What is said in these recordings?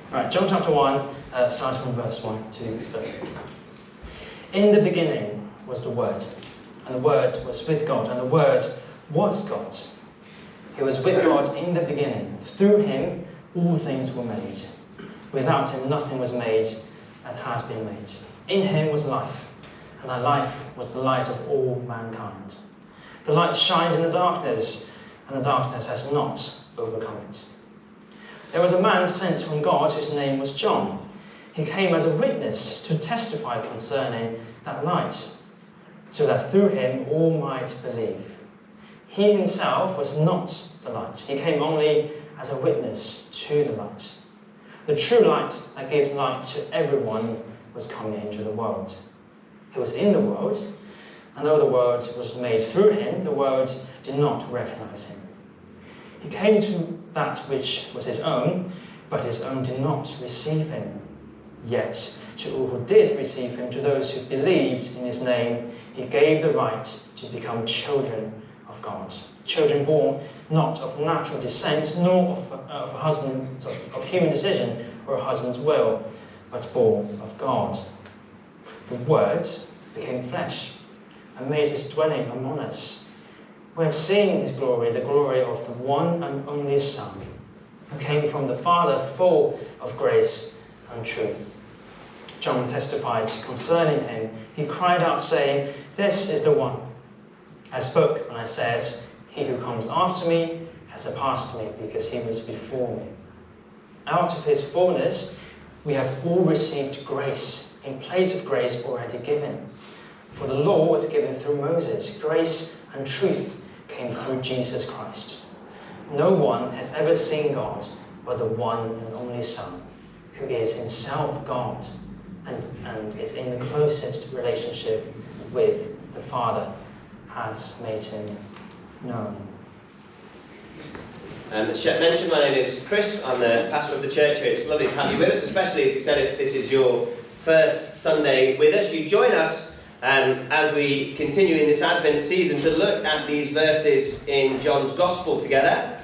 Right, John chapter 1, starting from verse 1 to verse 8. In the beginning was the Word, and the Word was with God, and the Word was God. He was with God in the beginning. Through him all things were made. Without him nothing was made that has been made. In him was life, and that life was the light of all mankind. The light shines in the darkness, and the darkness has not overcome it. There was a man sent from God whose name was John. He came as a witness to testify concerning that light, so that through him all might believe. He himself was not the light. He came only as a witness to the light. The true light that gives light to everyone was coming into the world. He was in the world, and though the world was made through him, the world did not recognize him. He came to that which was his own, but his own did not receive him. Yet to all who did receive him, to those who believed in his name, he gave the right to become children of God. Children born not of natural descent, nor of human decision or a husband's will, but born of God. The Word became flesh and made his dwelling among us. We have seen his glory, the glory of the one and only Son, who came from the Father, full of grace and truth. John testified concerning him. He cried out, saying, "This is the one. I spoke and I said, he who comes after me has surpassed me, because he was before me." Out of his fullness we have all received grace in place of grace already given. For the law was given through Moses. Grace and truth came through Jesus Christ. No one has ever seen God but the one and only Son, who is himself God and is in the closest relationship with the Father, has made him known. As mentioned, my name is Chris. I'm the pastor of the church here. It's lovely to have you with us, especially, as he said, if this is your first Sunday with us. You join us as we continue in this Advent season to look at these verses in John's Gospel together.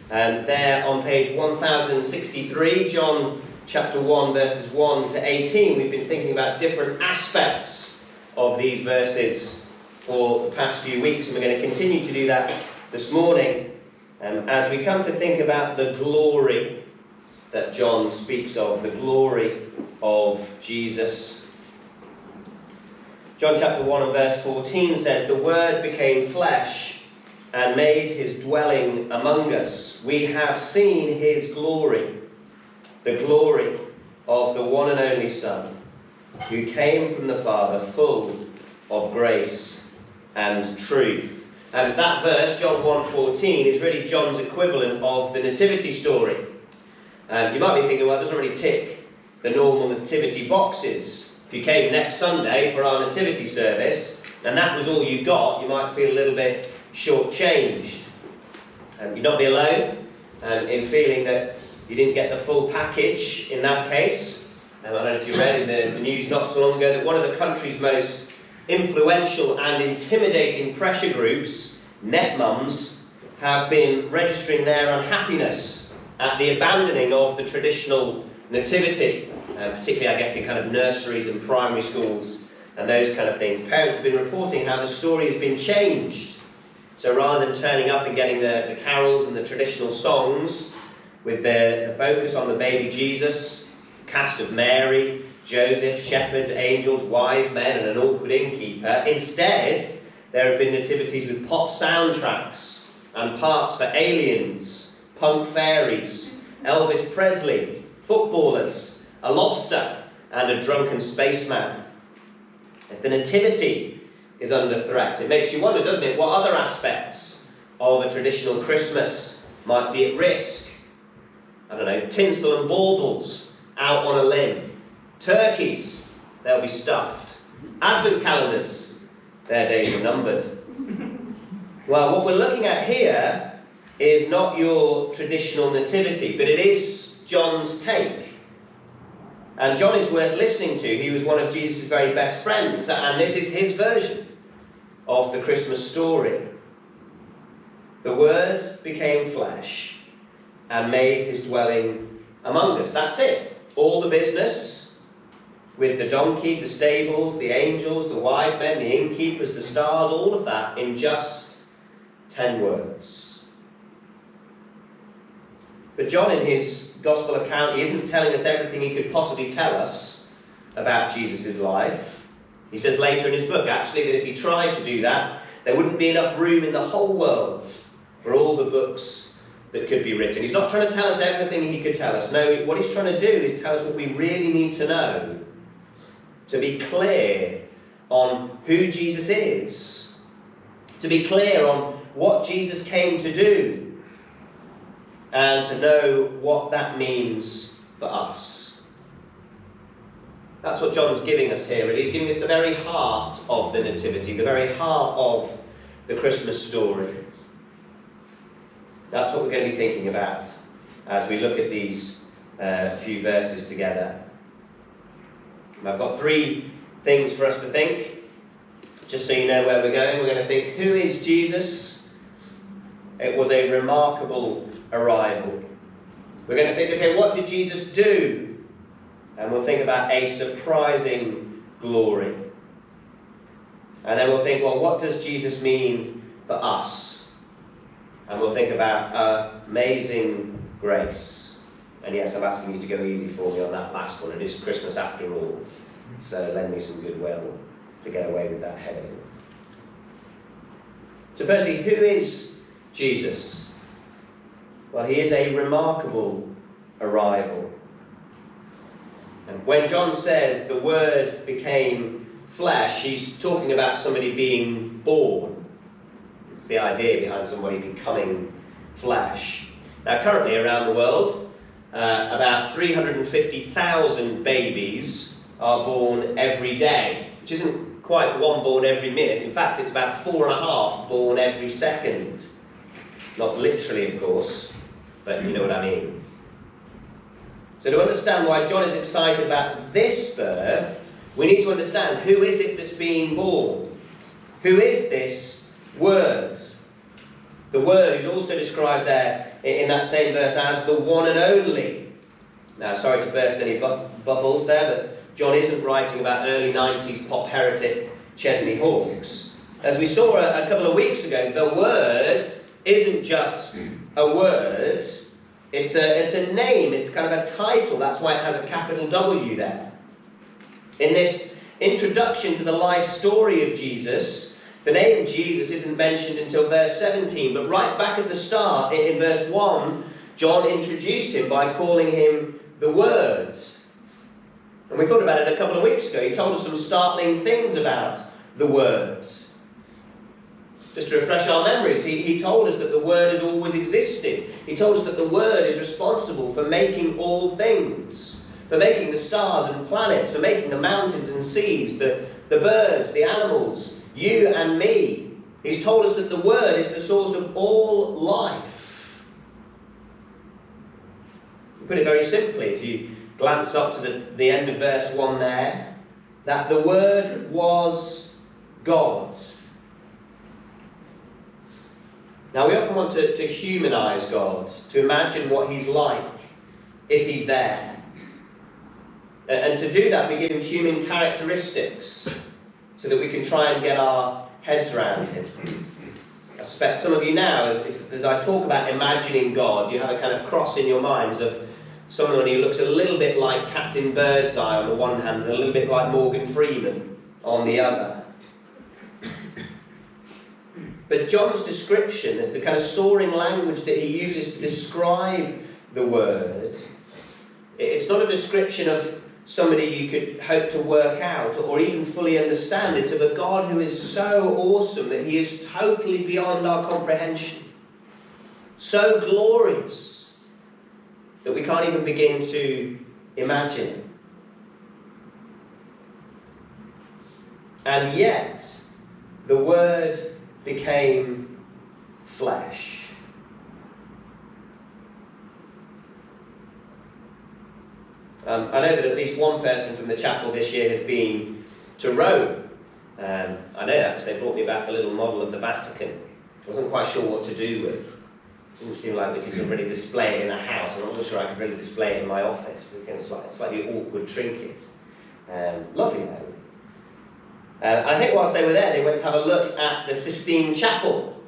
There on page 1063, John chapter 1, verses 1 to 18. We've been thinking about different aspects of these verses for the past few weeks, and we're going to continue to do that this morning as we come to think about the glory that John speaks of, the glory of Jesus. John chapter 1 and verse 14 says, "The Word became flesh and made his dwelling among us. We have seen his glory, the glory of the one and only Son, who came from the Father, full of grace and truth." And that verse, John 1:14, is really John's equivalent of the nativity story. You might be thinking, well, it doesn't really tick the normal nativity boxes. If you came next Sunday for our nativity service, and that was all you got, you might feel a little bit shortchanged. You'd not be alone in feeling that you didn't get the full package in that case. I don't know if you read in the news not so long ago that one of the country's most influential and intimidating pressure groups, net mums, have been registering their unhappiness at the abandoning of the traditional nativity, particularly, I guess, in kind of nurseries and primary schools and those kind of things. Parents have been reporting how the story has been changed. So rather than turning up and getting the carols and the traditional songs with the focus on the baby Jesus, cast of Mary, Joseph, shepherds, angels, wise men, and an awkward innkeeper, instead there have been nativities with pop soundtracks and parts for aliens, punk fairies, Elvis Presley, footballers, a lobster, and a drunken spaceman. If the nativity is under threat, it makes you wonder, doesn't it, what other aspects of a traditional Christmas might be at risk? I don't know, tinsel and baubles out on a limb. Turkeys, they'll be stuffed. Advent calendars, their days are numbered. Well, what we're looking at here is not your traditional nativity, but it is John's take. And John is worth listening to. He was one of Jesus' very best friends, and this is his version of the Christmas story. The Word became flesh and made his dwelling among us. That's it. all the business with the donkey, the stables, the angels, the wise men, the innkeepers, the stars, all of that in just 10 words. But John, in his gospel account, he isn't telling us everything he could possibly tell us about Jesus' life. He says later in his book, actually, that if he tried to do that, there wouldn't be enough room in the whole world for all the books that could be written. He's not trying to tell us everything he could tell us. No, what he's trying to do is tell us what we really need to know to be clear on who Jesus is, to be clear on what Jesus came to do, and to know what that means for us. That's what John's giving us here. He's giving us the very heart of the Nativity, the very heart of the Christmas story. That's what we're going to be thinking about as we look at these few verses together. And I've got 3 things for us to think, just so you know where we're going. We're going to think, who is Jesus? It was a remarkable arrival. We're going to think, okay, what did Jesus do? And we'll think about a surprising glory. And then we'll think, well, what does Jesus mean for us? And we'll think about amazing grace. And yes, I'm asking you to go easy for me on that last one. It is Christmas after all. So lend me some goodwill to get away with that heading. So firstly, who is Jesus? Well, he is a remarkable arrival. And when John says the Word became flesh, he's talking about somebody being born. It's the idea behind somebody becoming flesh. Now, currently around the world, about 350,000 babies are born every day, which isn't quite one born every minute. In fact, it's about 4.5 born every second. Not literally, of course, but you know what I mean. So to understand why John is excited about this birth, we need to understand who is it that's being born. Who is this Word? The Word is also described there in that same verse as the one and only. Now, sorry to burst any bubbles there, but John isn't writing about early 90s pop heretic Chesney Hawkes. As we saw a couple of weeks ago, the Word isn't just a word, it's a name, it's kind of a title. That's why it has a capital W there. In this introduction to the life story of Jesus, the name Jesus isn't mentioned until verse 17, but right back at the start, in verse 1, John introduced him by calling him the Word. And we thought about it a couple of weeks ago. He told us some startling things about the Word. Just to refresh our memories, he told us that the Word has always existed. He told us that the Word is responsible for making all things, for making the stars and planets, for making the mountains and seas, the birds, the animals, you and me. He's told us that the Word is the source of all life. To put it very simply, if you glance up to the end of verse 1 there, that the Word was God. Now, we often want to humanise God, to imagine what he's like if he's there. And to do that, we give him human characteristics so that we can try and get our heads around him. I suspect some of you now, as I talk about imagining God, you have a kind of cross in your minds of someone who looks a little bit like Captain Birdseye on the one hand and a little bit like Morgan Freeman on the other. But John's description, the kind of soaring language that he uses to describe the Word, it's not a description of somebody you could hope to work out or even fully understand. It's of a God who is so awesome that he is totally beyond our comprehension. So glorious that we can't even begin to imagine. And yet, the Word became flesh. I know that at least one person from the chapel this year has been to Rome. I know that because they brought me back a little model of the Vatican. I wasn't quite sure what to do with. Didn't seem like we could sort of really display it in a house. I'm not sure I could really display it in my office. It became a slightly awkward trinket. Lovely though. I think whilst they were there, they went to have a look at the Sistine Chapel.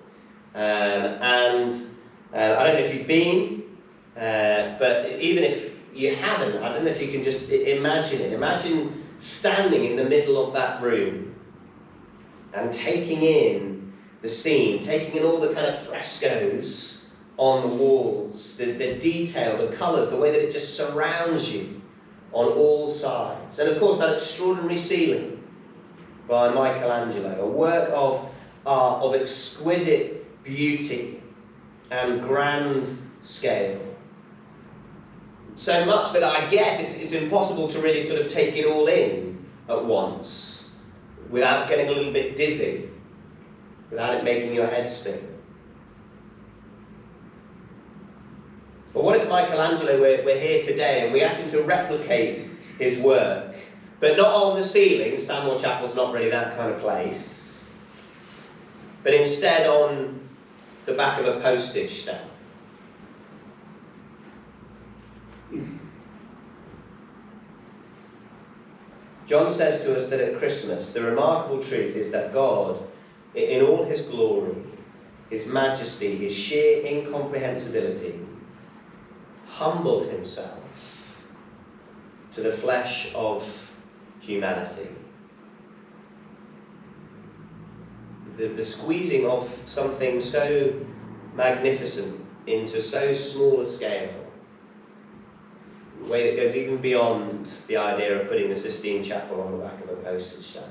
I don't know if you've been, but even if you haven't, I don't know if you can just imagine it. Imagine standing in the middle of that room and taking in the scene, taking in all the kind of frescoes on the walls, the detail, the colours, the way that it just surrounds you on all sides. And of course that extraordinary ceiling by Michelangelo, a work of art of exquisite beauty and grand scale. So much that I guess it's impossible to really sort of take it all in at once without getting a little bit dizzy, without it making your head spin. But what if Michelangelo were here today and we asked him to replicate his work, but not on the ceiling? Stanmore Chapel's not really that kind of place, but instead on the back of a postage stamp. John says to us that at Christmas, the remarkable truth is that God, in all his glory, his majesty, his sheer incomprehensibility, humbled himself to the flesh of humanity. The squeezing of something so magnificent into so small a scale, a way that goes even beyond the idea of putting the Sistine Chapel on the back of a postage stamp.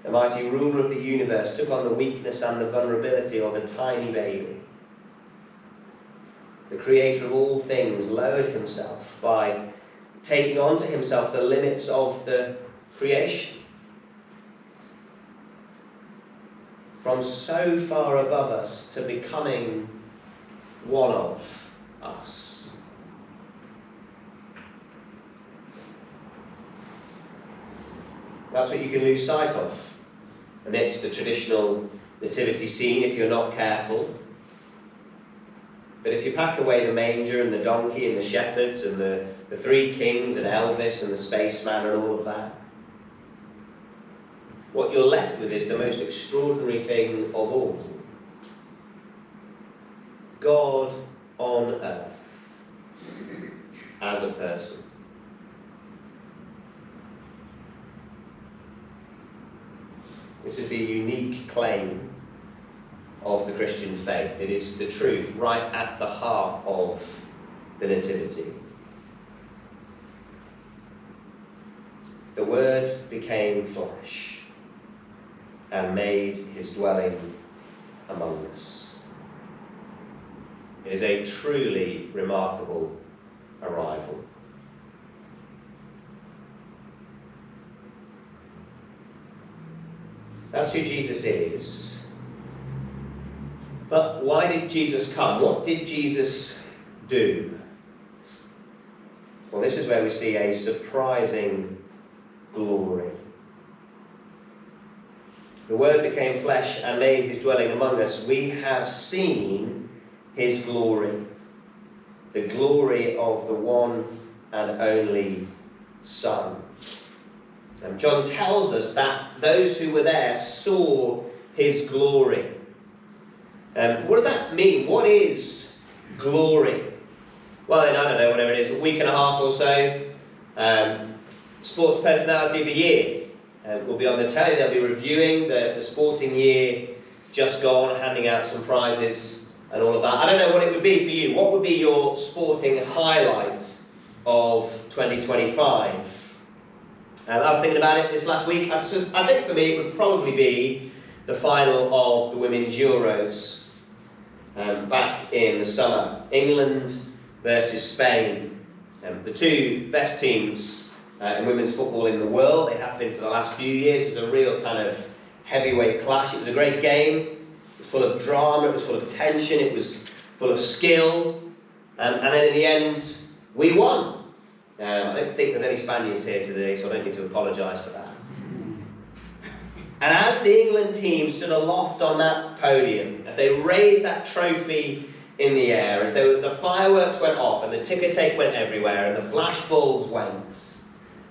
The mighty ruler of the universe took on the weakness and the vulnerability of a tiny baby. The creator of all things lowered himself by taking onto himself the limits of the creation. From so far above us to becoming one of us. That's what you can lose sight of amidst the traditional nativity scene if you're not careful. But if you pack away the manger and the donkey and the shepherds and the three kings and Elvis and the spaceman and all of that, what you're left with is the most extraordinary thing of all. God on earth as a person. This is the unique claim of the Christian faith. It is the truth right at the heart of the Nativity. The Word became flesh and made his dwelling among us. It is a truly remarkable arrival. That's who Jesus is. But why did Jesus come? What did Jesus do? Well, this is where we see a surprising glory. The Word became flesh and made his dwelling among us. We have seen his glory, the glory of the one and only Son. And John tells us that those who were there saw his glory. What does that mean? What is glory? Well, in, I don't know, whatever it is, a week and a half or so, Sports Personality of the Year will be on the telly. They'll be reviewing the sporting year just gone, handing out some prizes and all of that. I don't know what it would be for you. What would be your sporting highlight of 2025? I was thinking about it this last week. I think for me it would probably be the final of the Women's Euros back in the summer. England versus Spain. The two best teams in women's football in the world. They have been for the last few years. It was a real kind of heavyweight clash. It was a great game. It was full of drama. It was full of tension. It was full of skill. And then in the end, we won. I don't think there's any Spaniards here today, so I don't need to apologise for that. And as the England team stood aloft on that podium, as they raised that trophy in the air, as the fireworks went off and the ticker tape went everywhere and the flash bulbs went,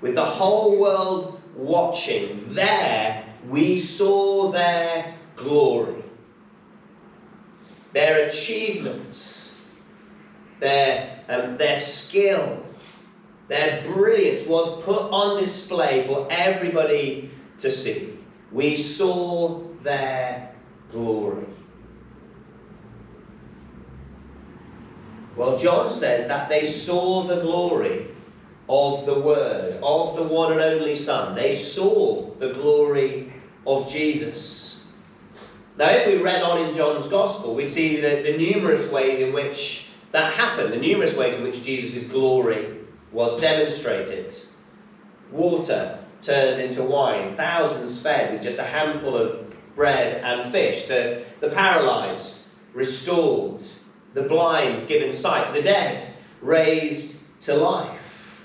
with the whole world watching, there we saw their glory, their achievements, their skill, their brilliance was put on display for everybody to see. We saw their glory. Well, John says that they saw the glory of the Word, of the one and only Son. They saw the glory of Jesus. Now, if we read on in John's Gospel, we'd see the numerous ways in which that happened, the numerous ways in which Jesus' glory was demonstrated. Water turned into wine, thousands fed with just a handful of bread and fish, the paralysed restored, the blind given sight, the dead raised to life.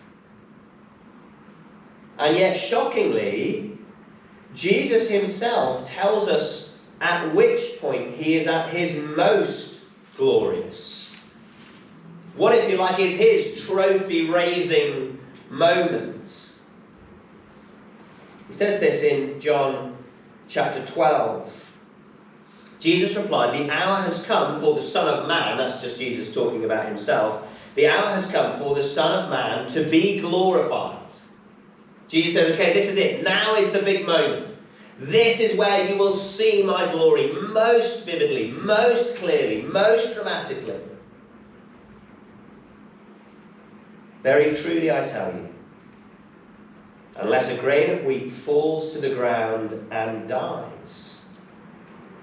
And yet, shockingly, Jesus himself tells us at which point he is at his most glorious. What, if you like, is his trophy-raising moment? He says this in John chapter 12. Jesus replied, "The hour has come for the Son of Man," that's just Jesus talking about himself, "the hour has come for the Son of Man to be glorified." Jesus says, okay, this is it. Now is the big moment. This is where you will see my glory most vividly, most clearly, most dramatically. Very truly I tell you, unless a grain of wheat falls to the ground and dies,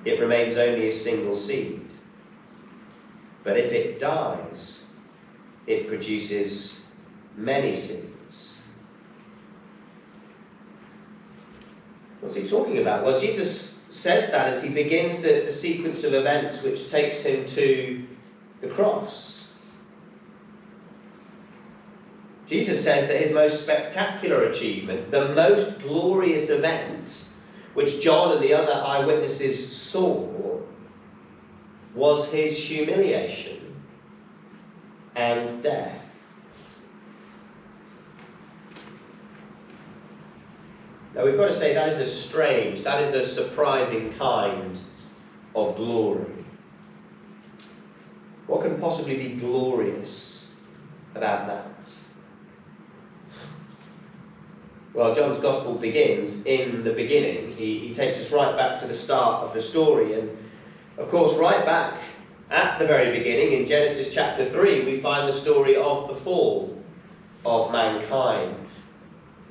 it remains only a single seed. But if it dies, it produces many seeds. What's he talking about? Well, Jesus says that as he begins the sequence of events which takes him to the cross. Jesus says that his most spectacular achievement, the most glorious event which John and the other eyewitnesses saw, was his humiliation and death. Now we've got to say that is a strange, that is a surprising kind of glory. What can possibly be glorious about that? Well, John's Gospel begins in the beginning. He takes us right back to the start of the story. And, of course, right back at the very beginning, in Genesis chapter 3, we find the story of the fall of mankind.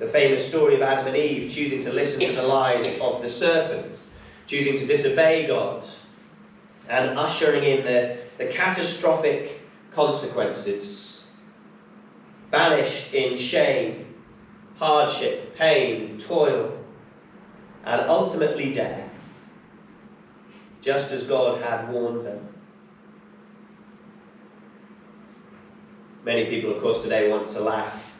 The famous story of Adam and Eve choosing to listen to the lies of the serpent, choosing to disobey God, and ushering in the catastrophic consequences. Banished in shame, hardship, pain, toil, and ultimately death, just as God had warned them. Many people, of course, today want to laugh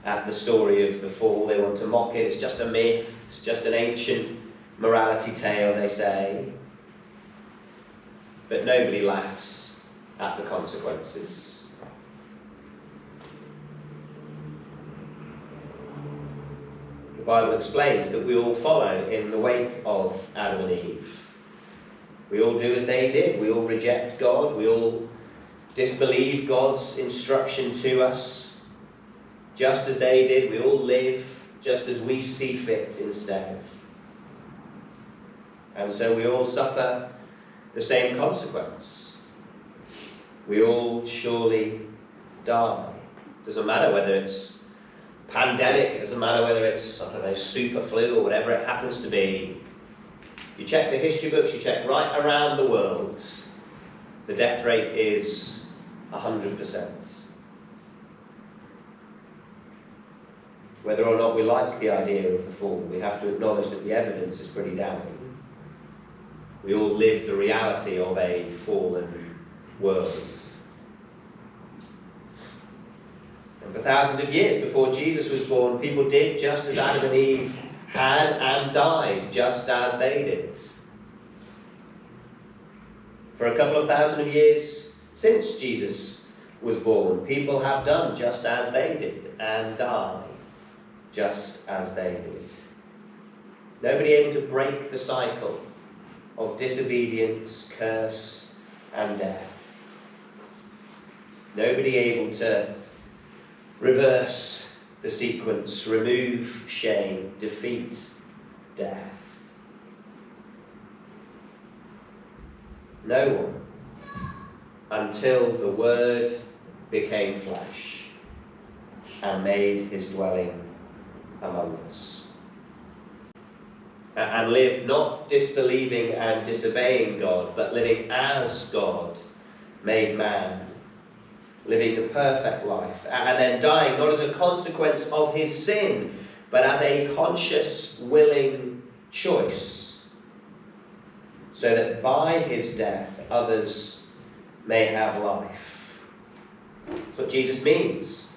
at the story of the fall. They want to mock it. It's just a myth. It's just an ancient morality tale, they say. But nobody laughs at the consequences. The Bible explains that we all follow in the wake of Adam and Eve. We all do as they did. We all reject God. We all disbelieve God's instruction to us. Just as they did, we all live just as we see fit instead. And so we all suffer the same consequence. We all surely die. Doesn't matter whether it's pandemic, it doesn't matter whether it's, I don't know, super flu or whatever it happens to be. If you check the history books, you check right around the world, the death rate is 100%. Whether or not we like the idea of the fall, we have to acknowledge that the evidence is pretty damning. We all live the reality of a fallen world. And for thousands of years before Jesus was born, people did just as Adam and Eve had and died just as they did. For a couple of thousand years since Jesus was born, people have done just as they did and died just as they did. Nobody able to break the cycle of disobedience, curse, and death. Nobody able to reverse the sequence, remove shame, defeat death. No one, until the Word became flesh and made his dwelling among us. And lived not disbelieving and disobeying God, but living as God made man, living the perfect life, and then dying not as a consequence of his sin, but as a conscious, willing choice, so that by his death others may have life. That's what Jesus means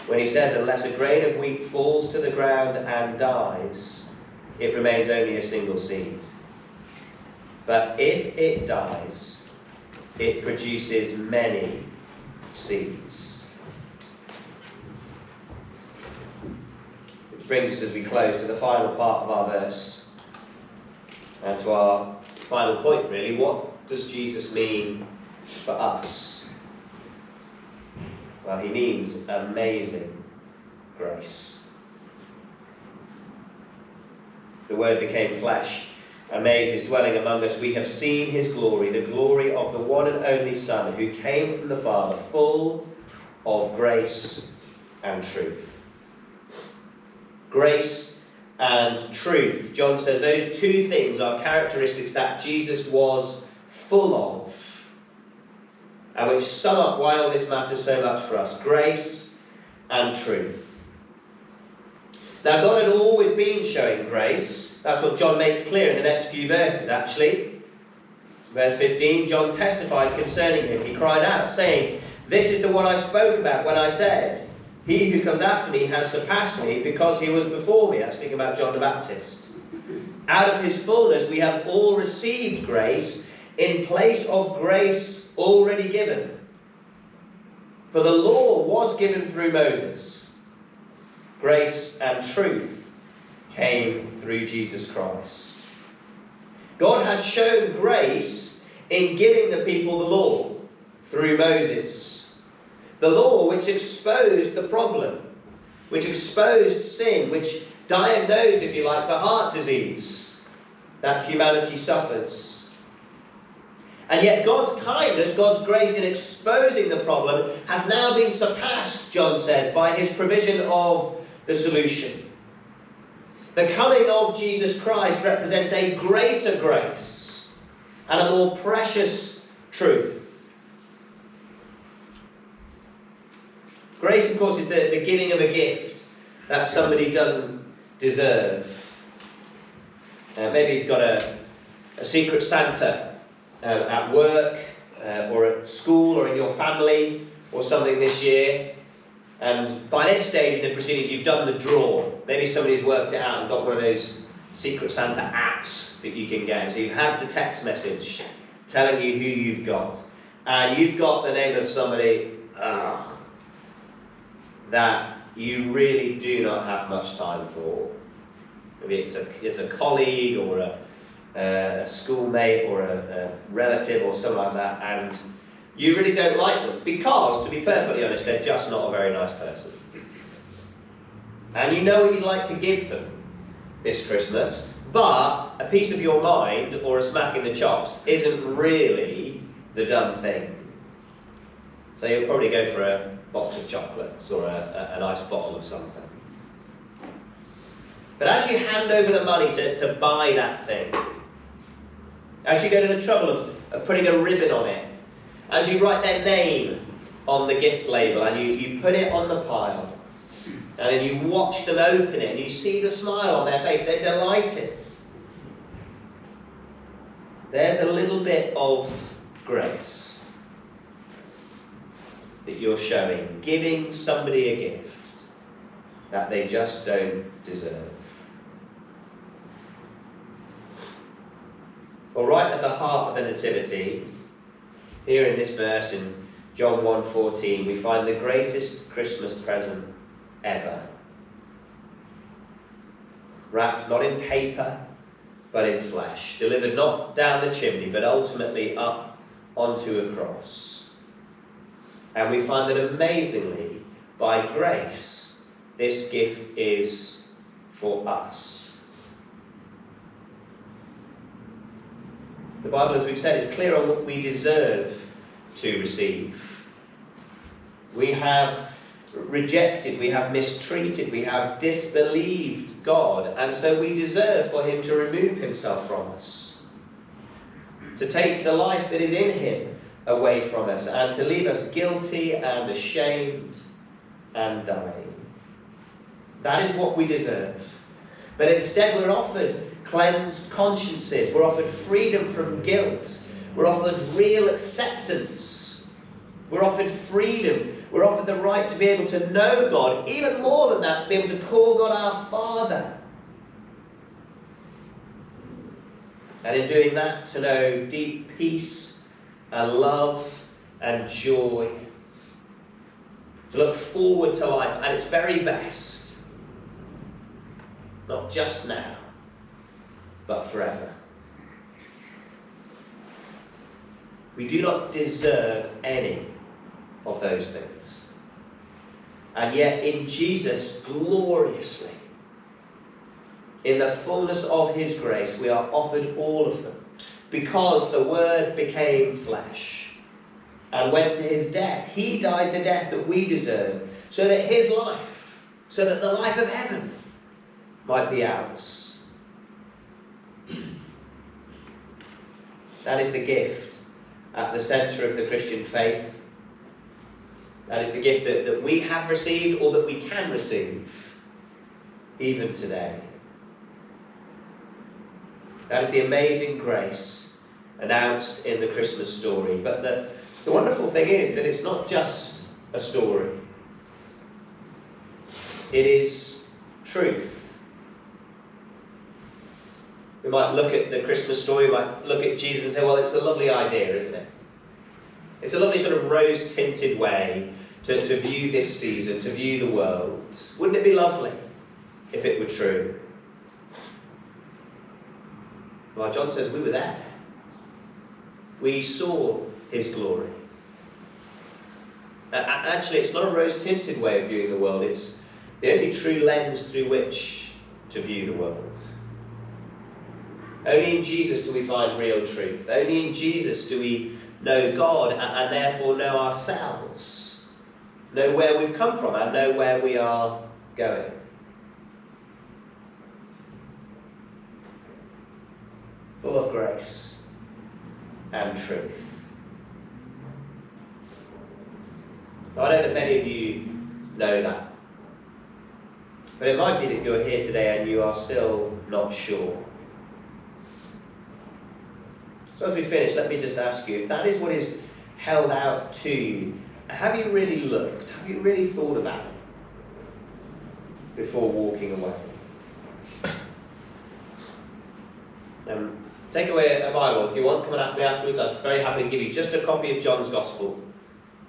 when he says, unless a grain of wheat falls to the ground and dies, it remains only a single seed. But if it dies, it produces many seeds. Which brings us, as we close, to the final part of our verse, and to our final point, really. What does Jesus mean for us? Well, he means amazing grace. The Word became flesh and made his dwelling among us. We have seen his glory, the glory of the one and only Son, who came from the Father, full of grace and truth. Grace and truth. John says those two things are characteristics that Jesus was full of, and which sum up why all this matters so much for us. Grace and truth. Now, God had always been showing grace. That's what John makes clear in the next few verses, actually. Verse 15, John testified concerning him. He cried out, saying, "This is the one I spoke about when I said, 'He who comes after me has surpassed me, because he was before me.'" That's speaking about John the Baptist. "Out of his fullness we have all received grace in place of grace already given. For the law was given through Moses. Grace and truth came through Jesus Christ." God had shown grace in giving the people the law through Moses. The law which exposed the problem, which exposed sin, which diagnosed, if you like, the heart disease that humanity suffers. And yet God's kindness, God's grace in exposing the problem has now been surpassed, John says, by his provision of the solution. The coming of Jesus Christ represents a greater grace and a more precious truth. Grace, of course, is the giving of a gift that somebody doesn't deserve. Maybe you've got a secret Santa at work or at school or in your family or something this year. And by this stage in the proceedings, you've done the draw. Maybe somebody's worked it out and got one of those Secret Santa apps that you can get. So you've had the text message telling you who you've got. And you've got the name of somebody that you really do not have much time for. Maybe it's a colleague or a schoolmate or a relative or something like that. And you really don't like them because, to be perfectly honest, they're just not a very nice person. And you know what you'd like to give them this Christmas, but a piece of your mind or a smack in the chops isn't really the done thing. So you'll probably go for a box of chocolates or a nice bottle of something. But as you hand over the money to buy that thing, as you go to the trouble of putting a ribbon on it, as you write their name on the gift label and you put it on the pile, and then you watch them open it and you see the smile on their face, they're delighted. There's a little bit of grace that you're showing, giving somebody a gift that they just don't deserve. Well, right at the heart of the Nativity, here in this verse in John 1:14, we find the greatest Christmas present ever. Wrapped not in paper, but in flesh. Delivered not down the chimney, but ultimately up onto a cross. And we find that amazingly, by grace, this gift is for us. The Bible, as we've said, is clear on what we deserve to receive. We have rejected, we have mistreated, we have disbelieved God, and so we deserve for him to remove himself from us, to take the life that is in him away from us, and to leave us guilty and ashamed and dying. That is what we deserve. But instead we're offered cleansed consciences, we're offered freedom from guilt, we're offered real acceptance, we're offered freedom, we're offered the right to be able to know God, even more than that, to be able to call God our Father. And in doing that, to know deep peace and love and joy. To look forward to life at its very best. Not just now, but forever. We do not deserve any of those things. And yet in Jesus, gloriously, in the fullness of his grace, we are offered all of them, because the Word became flesh and went to his death. He died the death that we deserve, so that his life, so that the life of heaven might be ours. That is the gift at the centre of the Christian faith. That is the gift that we have received, or that we can receive, even today. That is the amazing grace announced in the Christmas story. But the wonderful thing is that it's not just a story. It is truth. We might look at the Christmas story, we might look at Jesus and say, well, it's a lovely idea, isn't it? It's a lovely sort of rose-tinted way to view this season, to view the world. Wouldn't it be lovely if it were true? Well, John says we were there. We saw his glory. Actually, it's not a rose-tinted way of viewing the world. It's the only true lens through which to view the world. Only in Jesus do we find real truth. Only in Jesus do we know God and therefore know ourselves, know where we've come from and know where we are going. Full of grace and truth. I know that many of you know that, but it might be that you're here today and you are still not sure. So as we finish, let me just ask you, if that is what is held out to you, have you really looked? Have you really thought about it before walking away? Take away a Bible if you want. Come and ask me afterwards. I'm very happy to give you just a copy of John's Gospel.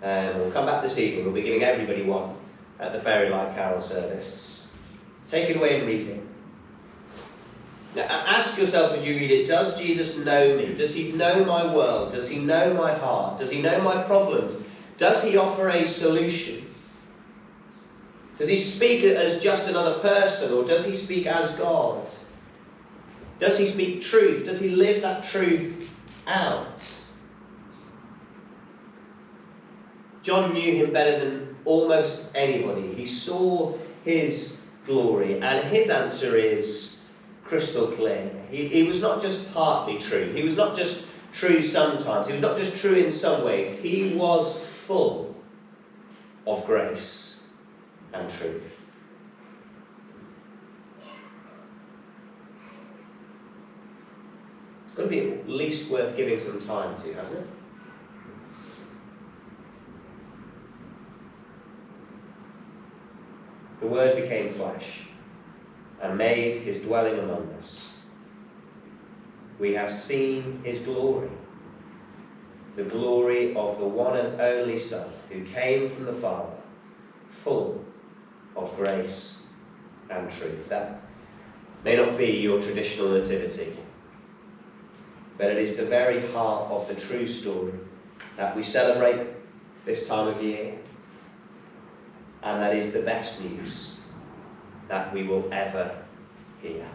We'll come back this evening. We'll be giving everybody one at the Fairy Light Carol service. Take it away and read it. Now, ask yourself as you read it, does Jesus know me? Does he know my world? Does he know my heart? Does he know my problems? Does he offer a solution? Does he speak as just another person, or does he speak as God? Does he speak truth? Does he live that truth out? John knew him better than almost anybody. He saw his glory, and his answer is crystal clear. He was not just partly true. He was not just true sometimes. He was not just true in some ways. He was full of grace and truth. It's got to be at least worth giving some time to, hasn't it? The Word became flesh and made his dwelling among us. We have seen his glory, the glory of the one and only Son, who came from the Father, full of grace and truth. That may not be your traditional nativity, but it is the very heart of the true story that we celebrate this time of year, and that is the best news that we will ever hear.